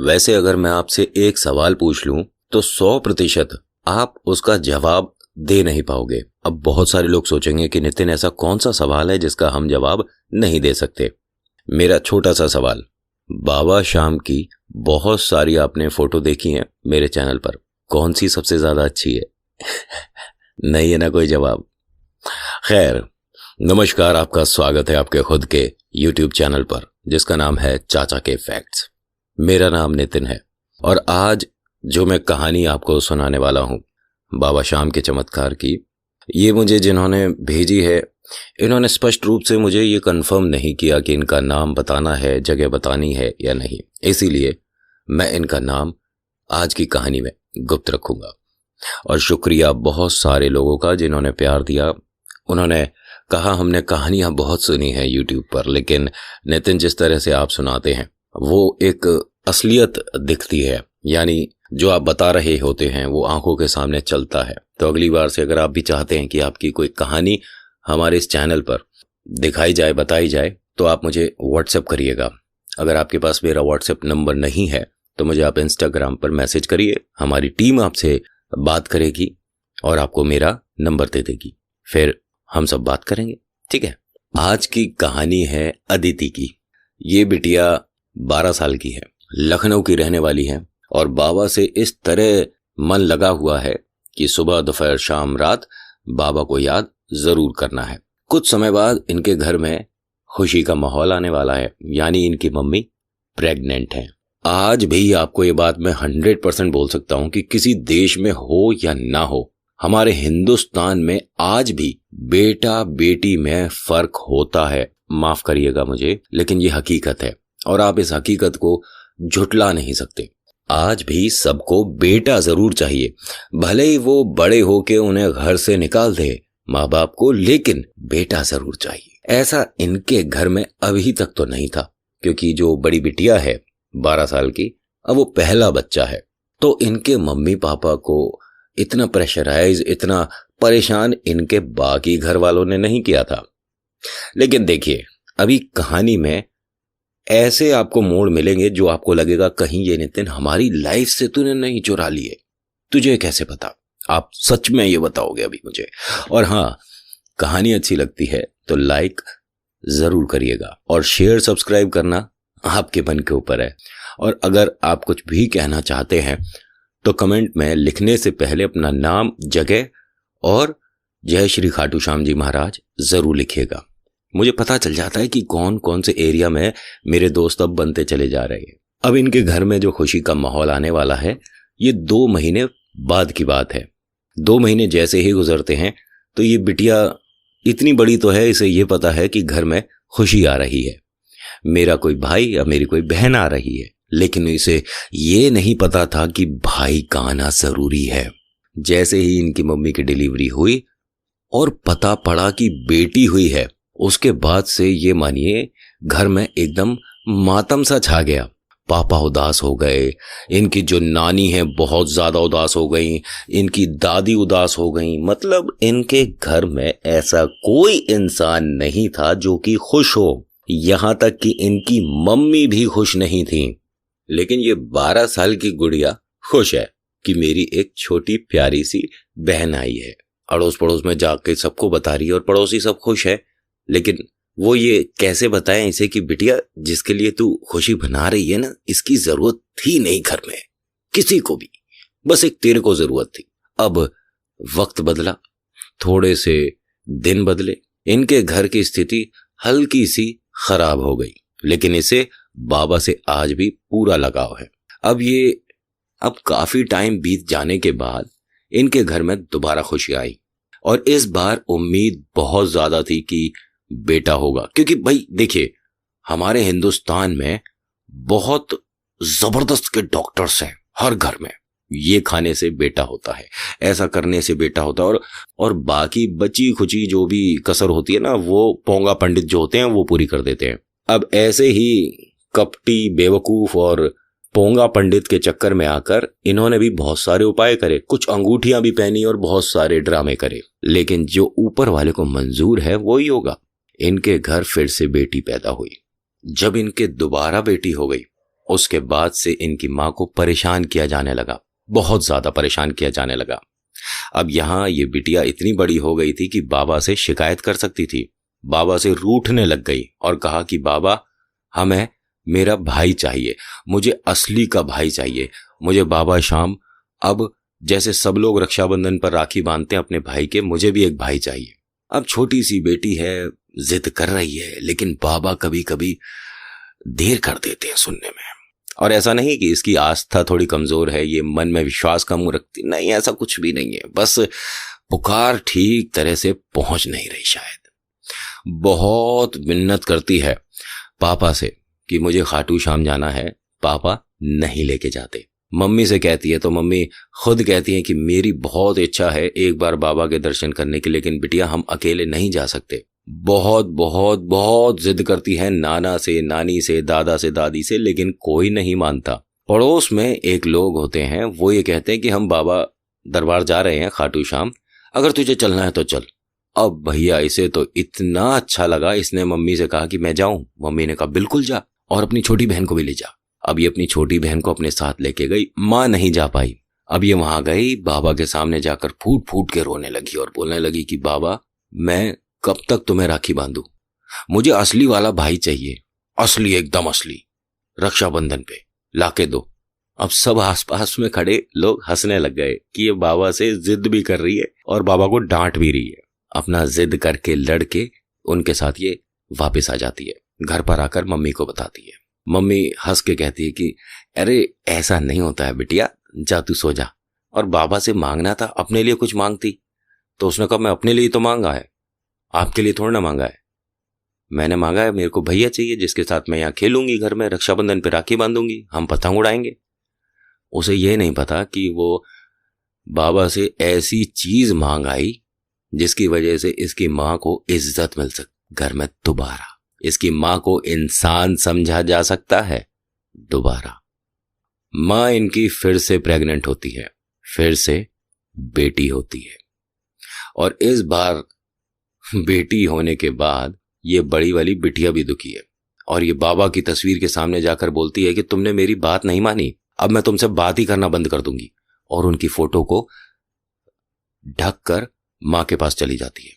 वैसे अगर मैं आपसे एक सवाल पूछ लूं तो 100% आप उसका जवाब दे नहीं पाओगे। अब बहुत सारे लोग सोचेंगे कि नितिन ऐसा कौन सा सवाल है जिसका हम जवाब नहीं दे सकते। मेरा छोटा सा सवाल, बाबा शाम की बहुत सारी आपने फोटो देखी हैं मेरे चैनल पर, कौन सी सबसे ज्यादा अच्छी है? नहीं है ना कोई जवाब। खैर, नमस्कार, आपका स्वागत है आपके खुद के YouTube चैनल पर जिसका नाम है चाचा के फैक्ट्स। मेरा नाम नितिन है और आज जो मैं कहानी आपको सुनाने वाला हूं बाबा शाम के चमत्कार की, ये मुझे जिन्होंने भेजी है इन्होंने स्पष्ट रूप से मुझे ये कंफर्म नहीं किया कि इनका नाम बताना है, जगह बतानी है या नहीं, इसीलिए मैं इनका नाम आज की कहानी में गुप्त रखूंगा। और शुक्रिया बहुत सारे लोगों का जिन्होंने प्यार दिया। उन्होंने कहा हमने कहानियां बहुत सुनी है YouTube पर, लेकिन नितिन जिस तरह से आप सुनाते हैं वो एक असलियत दिखती है, यानी जो आप बता रहे होते हैं वो आंखों के सामने चलता है। तो अगली बार से अगर आप भी चाहते हैं कि आपकी कोई कहानी हमारे इस चैनल पर दिखाई जाए, बताई जाए, तो आप मुझे व्हाट्सएप करिएगा। अगर आपके पास मेरा व्हाट्सएप नंबर नहीं है तो मुझे आप इंस्टाग्राम पर मैसेज करिए, हमारी टीम आपसे बात करेगी और आपको मेरा नंबर दे देगी, फिर हम सब बात करेंगे, ठीक है। आज की कहानी है अदिति की। ये बिटिया 12 साल की है, लखनऊ की रहने वाली है और बाबा से इस तरह मन लगा हुआ है कि सुबह दोपहर शाम रात बाबा को याद जरूर करना है। कुछ समय बाद इनके घर में खुशी का माहौल आने वाला है, यानी इनकी मम्मी प्रेग्नेंट है। आज भी आपको ये बात मैं 100% बोल सकता हूं कि किसी देश में हो या ना हो, हमारे हिंदुस्तान में आज भी बेटा बेटी में फर्क होता है। माफ करिएगा मुझे, लेकिन ये हकीकत है और आप इस हकीकत को झुटला नहीं सकते। आज भी सबको बेटा जरूर चाहिए, भले ही वो बड़े होके उन्हें घर से निकाल दे माँ बाप को, लेकिन बेटा जरूर चाहिए। ऐसा इनके घर में अभी तक तो नहीं था, क्योंकि जो बड़ी बिटिया है 12 साल की, अब वो पहला बच्चा है। तो इनके मम्मी पापा को इतना प्रेशराइज, इतना परेशान इनके बाकी घर वालों ने नहीं किया था। लेकिन देखिए, अभी कहानी में ऐसे आपको मोड़ मिलेंगे जो आपको लगेगा कहीं ये नितिन हमारी लाइफ से तूने नहीं चुरा लिए। तुझे कैसे पता? आप सच में ये बताओगे अभी मुझे। और हाँ, कहानी अच्छी लगती है तो लाइक जरूर करिएगा और शेयर सब्सक्राइब करना आपके मन के ऊपर है। और अगर आप कुछ भी कहना चाहते हैं तो कमेंट में लिखने से पहले अपना नाम, जगह और जय श्री खाटू श्याम जी महाराज जरूर लिखिएगा। मुझे पता चल जाता है कि कौन कौन से एरिया में मेरे दोस्त अब बनते चले जा रहे हैं। अब इनके घर में जो खुशी का माहौल आने वाला है, ये 2 महीने बाद की बात है। 2 महीने जैसे ही गुजरते हैं तो ये बिटिया इतनी बड़ी तो है, इसे ये पता है कि घर में खुशी आ रही है, मेरा कोई भाई या मेरी कोई बहन आ रही है। लेकिन इसे ये नहीं पता था कि भाई का आना जरूरी है। जैसे ही इनकी मम्मी की डिलीवरी हुई और पता पड़ा कि बेटी हुई है, उसके बाद से ये मानिए घर में एकदम मातम सा छा गया। पापा उदास हो गए, इनकी जो नानी है बहुत ज्यादा उदास हो गई, इनकी दादी उदास हो गई। मतलब इनके घर में ऐसा कोई इंसान नहीं था जो कि खुश हो, यहां तक कि इनकी मम्मी भी खुश नहीं थी। लेकिन ये 12 साल की गुड़िया खुश है कि मेरी एक छोटी प्यारी सी बहन आई है। अड़ोस पड़ोस में जाके सबको बता रही है और पड़ोसी सब खुश है। लेकिन वो ये कैसे बताएं इसे कि बिटिया जिसके लिए तू खुशी बना रही है ना, इसकी जरूरत थी नहीं घर में किसी को भी, बस एक तेरे को जरूरत थी। अब वक्त बदला, थोड़े से दिन बदले, इनके घर की स्थिति हल्की सी खराब हो गई, लेकिन इसे बाबा से आज भी पूरा लगाव है। अब काफी टाइम बीत जाने के बाद इनके घर में दोबारा खुशी आई और इस बार उम्मीद बहुत ज्यादा थी कि बेटा होगा। क्योंकि भाई देखिए, हमारे हिंदुस्तान में बहुत जबरदस्त के डॉक्टर्स हैं हर घर में। ये खाने से बेटा होता है, ऐसा करने से बेटा होता है, और बाकी बची खुची जो भी कसर होती है ना, वो पोंगा पंडित जो होते हैं वो पूरी कर देते हैं। अब ऐसे ही कपटी, बेवकूफ और पोंगा पंडित के चक्कर में आकर इन्होंने भी बहुत सारे उपाय करे, कुछ अंगूठियां भी पहनी और बहुत सारे ड्रामे करे, लेकिन जो ऊपर वाले को मंजूर है वो ही होगा। इनके घर फिर से बेटी पैदा हुई। जब इनके दोबारा बेटी हो गई उसके बाद से इनकी माँ को परेशान किया जाने लगा, बहुत ज्यादा परेशान किया जाने लगा। अब यहां ये बिटिया इतनी बड़ी हो गई थी कि बाबा से शिकायत कर सकती थी। बाबा से रूठने लग गई और कहा कि बाबा, हमें मेरा भाई चाहिए, मुझे असली का भाई चाहिए, मुझे बाबा शाम, अब जैसे सब लोग रक्षाबंधन पर राखी बांधते हैं अपने भाई के, मुझे भी एक भाई चाहिए। अब छोटी सी बेटी है, जिद कर रही है, लेकिन बाबा कभी कभी देर कर देते हैं सुनने में। और ऐसा नहीं कि इसकी आस्था थोड़ी कमजोर है, ये मन में विश्वास कम रखती, नहीं, ऐसा कुछ भी नहीं है, बस पुकार ठीक तरह से पहुंच नहीं रही शायद। बहुत मिन्नत करती है पापा से कि मुझे खाटू श्याम जाना है, पापा नहीं लेके जाते। मम्मी से कहती है तो मम्मी खुद कहती है कि मेरी बहुत इच्छा है एक बार बाबा के दर्शन करने की, लेकिन बिटिया हम अकेले नहीं जा सकते। बहुत बहुत बहुत जिद करती है नाना से, नानी से, दादा से, दादी से, लेकिन कोई नहीं मानता। पड़ोस में एक लोग होते हैं, वो ये कहते हैं कि हम बाबा दरबार जा रहे हैं खाटू श्याम, अगर तुझे चलना है तो चल। अब भैया इसे तो इतना अच्छा लगा, इसने मम्मी से कहा कि मैं जाऊं। मम्मी ने कहा बिल्कुल जा, और अपनी छोटी बहन को भी ले जा। अब ये अपनी छोटी बहन को अपने साथ लेके गई, माँ नहीं जा पाई। अब ये वहां गई, बाबा के सामने जाकर फूट फूट के रोने लगी और बोलने लगी कि बाबा, मैं कब तक तुम्हें राखी बांधू, मुझे असली वाला भाई चाहिए, असली, एकदम असली, रक्षाबंधन पे लाके दो। अब सब आसपास में खड़े लोग हंसने लग गए कि ये बाबा से जिद भी कर रही है और बाबा को डांट भी रही है। अपना जिद करके लड़के उनके साथ ये वापस आ जाती है। घर पर आकर मम्मी को बताती है। मम्मी हंस के कहती है कि अरे ऐसा नहीं होता है बिटिया, जा तू सो जा। और बाबा से मांगना था, अपने लिए कुछ मांगती। तो उसने कहा मैं अपने लिए तो मांगा है, आपके लिए थोड़ा ना मांगा है। मैंने मांगा है मेरे को भैया चाहिए जिसके साथ मैं यहाँ खेलूंगी, घर में रक्षाबंधन पे राखी बांधूंगी, हम पतंग उड़ाएंगे। उसे ये नहीं पता कि वो बाबा से ऐसी चीज मांग आई जिसकी वजह से इसकी माँ को इज्जत मिल सके घर में दोबारा, इसकी माँ को इंसान समझा जा सकता है दोबारा। माँ इनकी फिर से प्रेग्नेंट होती है, फिर से बेटी होती है, और इस बार बेटी होने के बाद ये बड़ी वाली बिटिया भी दुखी है और ये बाबा की तस्वीर के सामने जाकर बोलती है कि तुमने मेरी बात नहीं मानी, अब मैं तुमसे बात ही करना बंद कर दूंगी। और उनकी फोटो को ढक कर मां के पास चली जाती है,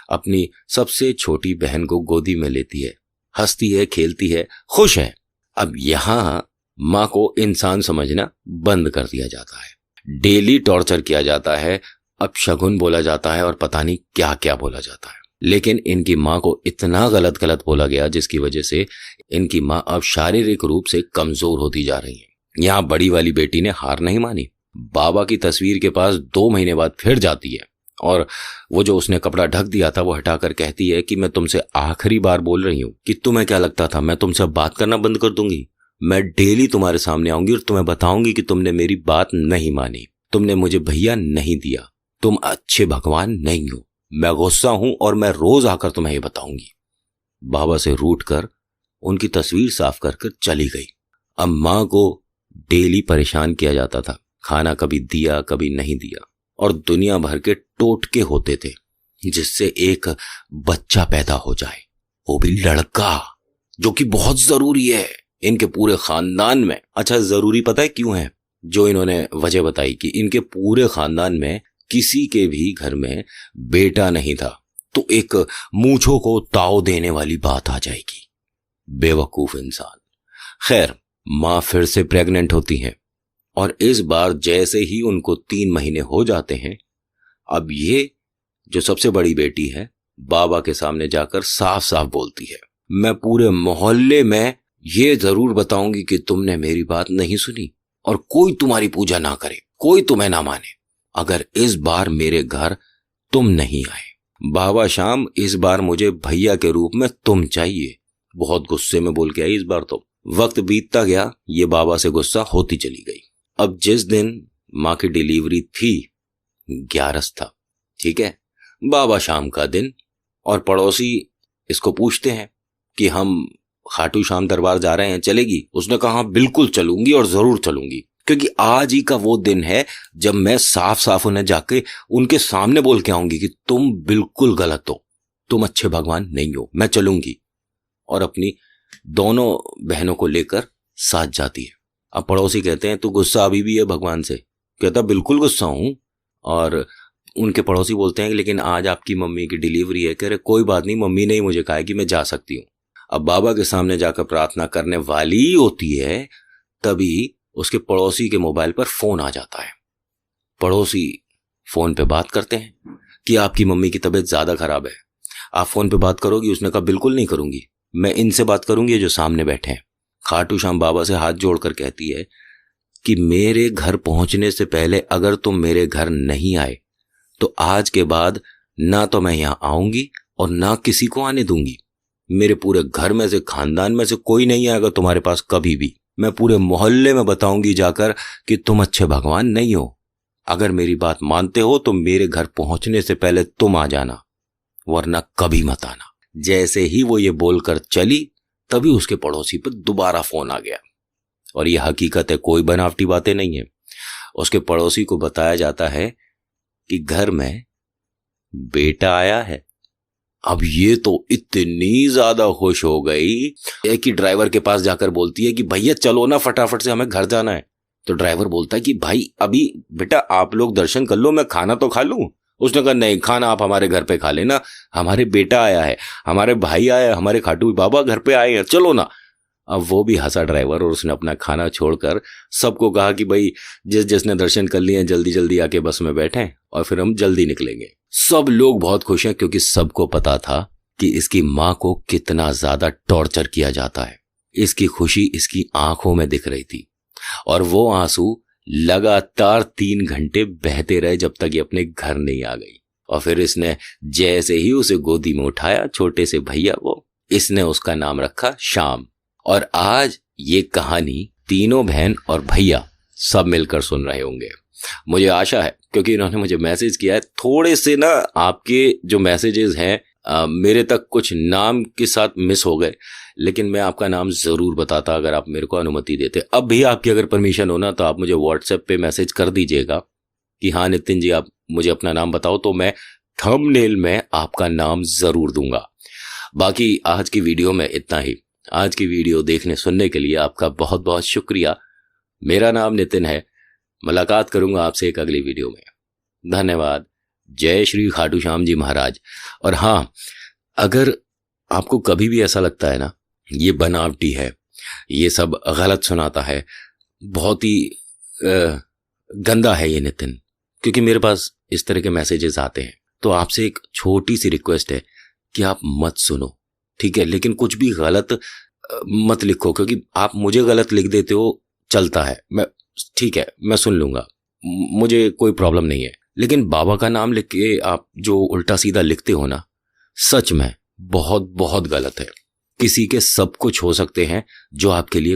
अपनी सबसे छोटी बहन को गोदी में लेती है, हंसती है, खेलती है, खुश है। अब यहां मां को इंसान समझना बंद कर दिया जाता है, डेली टॉर्चर किया जाता है, अब शगुन बोला जाता है और पता नहीं क्या क्या बोला जाता है। लेकिन इनकी मां को इतना गलत गलत बोला गया जिसकी वजह से इनकी मां अब शारीरिक रूप से कमजोर होती जा रही है। यहां बड़ी वाली बेटी ने हार नहीं मानी, बाबा की तस्वीर के पास 2 महीने बाद फिर जाती है और वो जो उसने कपड़ा ढक दिया था वो हटाकर कहती है कि मैं तुमसे आखिरी बार बोल रही हूं कि तुम्हें क्या लगता था मैं तुमसे बात करना बंद कर दूंगी? मैं डेली तुम्हारे सामने आऊंगी और तुम्हें बताऊंगी कि तुमने मेरी बात नहीं मानी, तुमने मुझे भैया नहीं दिया, तुम अच्छे भगवान नहीं हो, मैं गुस्सा हूं और मैं रोज आकर तुम्हें ये बताऊंगी। बाबा से रूठ कर उनकी तस्वीर साफ कर चली गई। अब मां को डेली परेशान किया जाता था, खाना कभी दिया कभी नहीं दिया, और दुनिया भर के टोटके होते थे जिससे एक बच्चा पैदा हो जाए, वो भी लड़का, जो कि बहुत जरूरी है इनके पूरे खानदान में। अच्छा, जरूरी पता है क्यों है? जो इन्होंने वजह बताई कि इनके पूरे खानदान में किसी के भी घर में बेटा नहीं था तो एक मूंछों को ताव देने वाली बात आ जाएगी। बेवकूफ इंसान। खैर, मां फिर से प्रेग्नेंट होती हैं और इस बार जैसे ही उनको 3 महीने हो जाते हैं, अब ये जो सबसे बड़ी बेटी है बाबा के सामने जाकर साफ साफ बोलती है, मैं पूरे मोहल्ले में ये जरूर बताऊंगी कि तुमने मेरी बात नहीं सुनी और कोई तुम्हारी पूजा ना करे, कोई तुम्हें ना माने, अगर इस बार मेरे घर तुम नहीं आए। बाबा शाम, इस बार मुझे भैया के रूप में तुम चाहिए। बहुत गुस्से में बोल के आई इस बार तो। वक्त बीतता गया, ये बाबा से गुस्सा होती चली गई। अब जिस दिन मां की डिलीवरी थी 11 था, ठीक है, बाबा शाम का दिन, और पड़ोसी इसको पूछते हैं कि हम खाटू श्याम दरबार जा रहे हैं, चलेगी? उसने कहा बिल्कुल चलूंगी और जरूर चलूंगी, क्योंकि आज ही का वो दिन है जब मैं साफ साफ उन्हें जाके उनके सामने बोल के आऊंगी कि तुम बिल्कुल गलत हो, तुम अच्छे भगवान नहीं हो, मैं चलूंगी। और अपनी दोनों बहनों को लेकर साथ जाती है। अब पड़ोसी कहते हैं तू गुस्सा अभी भी है भगवान से? कहता बिल्कुल गुस्सा हूं। और उनके पड़ोसी बोलते हैं कि लेकिन आज आपकी मम्मी की डिलीवरी है। कह रहे कोई बात नहीं, मम्मी ने ही मुझे कहा है कि मैं जा सकती हूँ। अब बाबा के सामने जाकर प्रार्थना करने वाली होती है, तभी उसके पड़ोसी के मोबाइल पर फोन आ जाता है। पड़ोसी फोन पे बात करते हैं कि आपकी मम्मी की तबीयत ज्यादा खराब है, आप फोन पे बात करोगी? उसने कहा बिल्कुल नहीं करूंगी, मैं इनसे बात करूंगी जो सामने बैठे हैं। खाटू श्याम बाबा से हाथ जोड़कर कहती है कि मेरे घर पहुंचने से पहले अगर तुम मेरे घर नहीं आए तो आज के बाद ना तो मैं यहां आऊंगी और ना किसी को आने दूंगी। मेरे पूरे घर में से, खानदान में से कोई नहीं आएगा तुम्हारे पास कभी भी। मैं पूरे मोहल्ले में बताऊंगी जाकर कि तुम अच्छे भगवान नहीं हो। अगर मेरी बात मानते हो तो मेरे घर पहुंचने से पहले तुम आ जाना, वरना कभी मत आना। जैसे ही वो ये बोलकर चली, तभी उसके पड़ोसी पर दोबारा फोन आ गया। और ये हकीकत है, कोई बनावटी बातें नहीं है। उसके पड़ोसी को बताया जाता है कि घर में बेटा आया है। अब ये तो इतनी ज्यादा खुश हो गई, एक ही ड्राइवर के पास जाकर बोलती है कि भैया चलो ना फटाफट से, हमें घर जाना है। तो ड्राइवर बोलता है कि भाई अभी बेटा आप लोग दर्शन कर लो, मैं खाना तो खा लूं। उसने कहा नहीं, खाना आप हमारे घर पे खा लेना, हमारे बेटा आया है, हमारे भाई आया है, हमारे खाटू बाबा घर पे आए हैं, चलो ना। अब वो भी हंसा ड्राइवर, और उसने अपना खाना छोड़कर सबको कहा कि भाई जिसने दर्शन कर लिए जल्दी जल्दी आके बस में बैठें और फिर हम जल्दी निकलेंगे। सब लोग बहुत खुश हैं क्योंकि सबको पता था कि इसकी मां को कितना ज्यादा टॉर्चर किया जाता है। इसकी खुशी इसकी आंखों में दिख रही थी, और वो आंसू लगातार 3 घंटे बहते रहे जब तक ये अपने घर नहीं आ गई। और फिर इसने जैसे ही उसे गोदी में उठाया, छोटे से भैया वो, इसने उसका नाम रखा श्याम। और आज ये कहानी तीनों बहन और भैया सब मिलकर सुन रहे होंगे, मुझे आशा है, क्योंकि इन्होंने मुझे मैसेज किया है। थोड़े से ना आपके जो मैसेजेस हैं मेरे तक कुछ नाम के साथ मिस हो गए, लेकिन मैं आपका नाम जरूर बताता अगर आप मेरे को अनुमति देते। अब भी आपकी अगर परमिशन हो ना तो आप मुझे व्हाट्सएप पे मैसेज कर दीजिएगा कि हाँ नितिन जी आप मुझे अपना नाम बताओ, तो मैं थंबनेल में आपका नाम जरूर दूंगा। बाकी आज की वीडियो में इतना ही। आज की वीडियो देखने सुनने के लिए आपका बहुत बहुत शुक्रिया। मेरा नाम नितिन है। मुलाकात करूंगा आपसे एक अगली वीडियो में। धन्यवाद। जय श्री खाटू श्याम जी महाराज। और हाँ, अगर आपको कभी भी ऐसा लगता है ना ये बनावटी है, ये सब गलत सुनाता है, बहुत ही गंदा है ये नितिन, क्योंकि मेरे पास इस तरह के मैसेजेस आते हैं, तो आपसे एक छोटी सी रिक्वेस्ट है कि आप मत सुनो, ठीक है? लेकिन कुछ भी गलत मत लिखो, क्योंकि आप मुझे गलत लिख देते हो चलता है, मैं ठीक है मैं सुन लूंगा, मुझे कोई प्रॉब्लम नहीं है। लेकिन बाबा का नाम लिख के आप जो उल्टा सीधा लिखते हो ना, सच में बहुत बहुत गलत है। किसी के सब कुछ हो सकते हैं जो आपके लिए